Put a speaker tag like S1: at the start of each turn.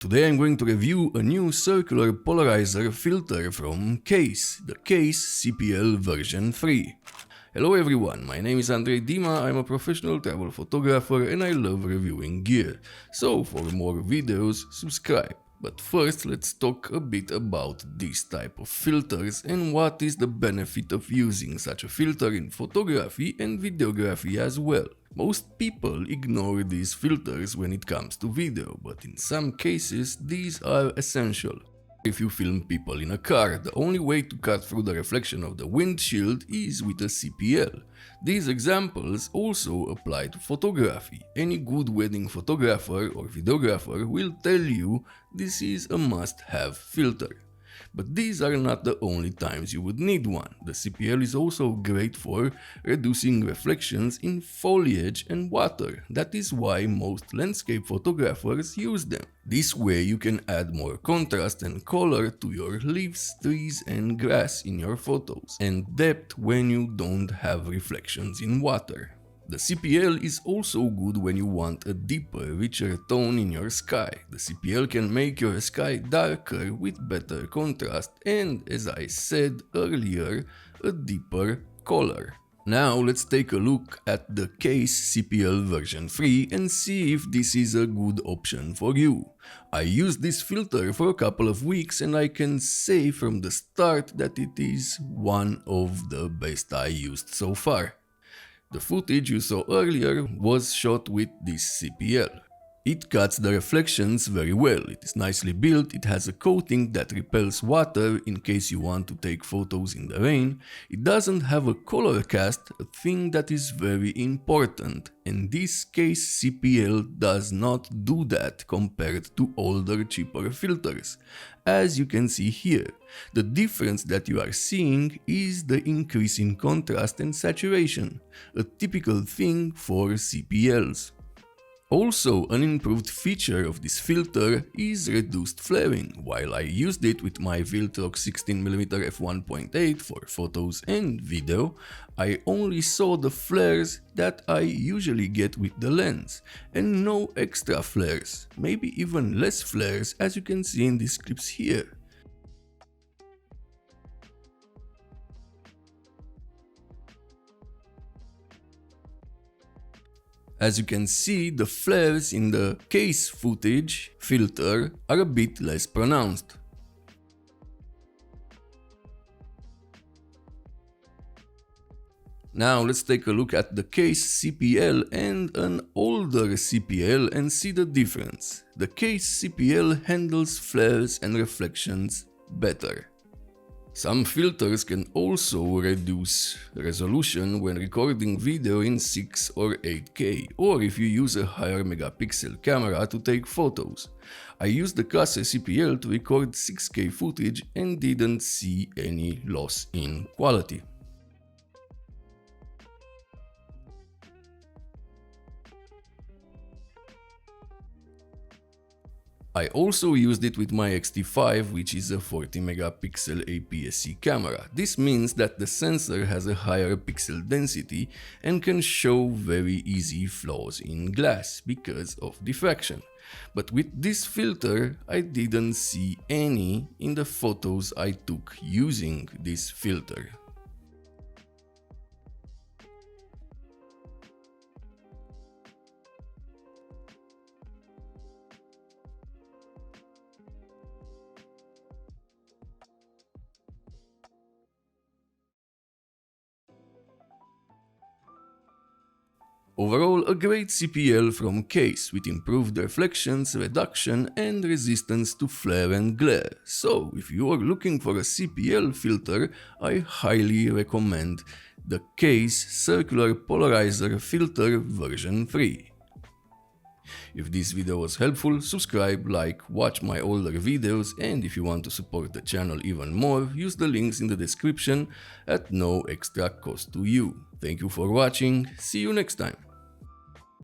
S1: Today I'm going to review a new circular polarizer filter from Kase, the Kase CPL version 3. Hello everyone, my name is Andrei Dima, I'm a professional travel photographer and I love reviewing gear. So for more videos, subscribe. But first let's talk a bit about this type of filters and what is the benefit of using such a filter in photography and videography as well. Most people ignore these filters when it comes to video, but in some cases these are essential. If you film people in a car, the only way to cut through the reflection of the windshield is with a CPL. These examples also apply to photography. Any good wedding photographer or videographer will tell you this is a must-have filter. But these are not the only times you would need one. The CPL is also great for reducing reflections in foliage and water. That is why most landscape photographers use them. This way you can add more contrast and color to your leaves, trees and grass in your photos, and depth when you don't have reflections in water. The CPL is also good when you want a deeper, richer tone in your sky. The CPL can make your sky darker with better contrast and, as I said earlier, a deeper color. Now let's take a look at the Kase CPL version 3 and see if this is a good option for you. I used this filter for a couple of weeks and I can say from the start that it is one of the best I used so far. The footage you saw earlier was shot with this CPL. It cuts the reflections very well, it is nicely built, it has a coating that repels water in case you want to take photos in the rain, it doesn't have a color cast, a thing that is very important, and this Kase CPL does not do that compared to older cheaper filters. As you can see here, the difference that you are seeing is the increase in contrast and saturation, a typical thing for CPLs. Also, an improved feature of this filter is reduced flaring. While I used it with my Viltrox 16mm f1.8 for photos and video, I only saw the flares that I usually get with the lens, and no extra flares, maybe even less flares as you can see in these clips here. As you can see, the flares in the Kase footage filter are a bit less pronounced. Now let's take a look at the Kase CPL and an older CPL and see the difference. The Kase CPL handles flares and reflections better. Some filters can also reduce resolution when recording video in 6 or 8K, or if you use a higher megapixel camera to take photos. I used the Kase CPL to record 6K footage and didn't see any loss in quality. I also used it with my X-T5, which is a 40 megapixel APS-C camera. This means that the sensor has a higher pixel density and can show very easy flaws in glass because of diffraction. But with this filter, I didn't see any in the photos I took using this filter. Overall, a great CPL from Kase with improved reflections, reduction and resistance to flare and glare. So, if you are looking for a CPL filter, I highly recommend the Kase Circular Polarizer Filter version 3. If this video was helpful, subscribe, like, watch my older videos, and if you want to support the channel even more, use the links in the description at no extra cost to you. Thank you for watching, see you next time.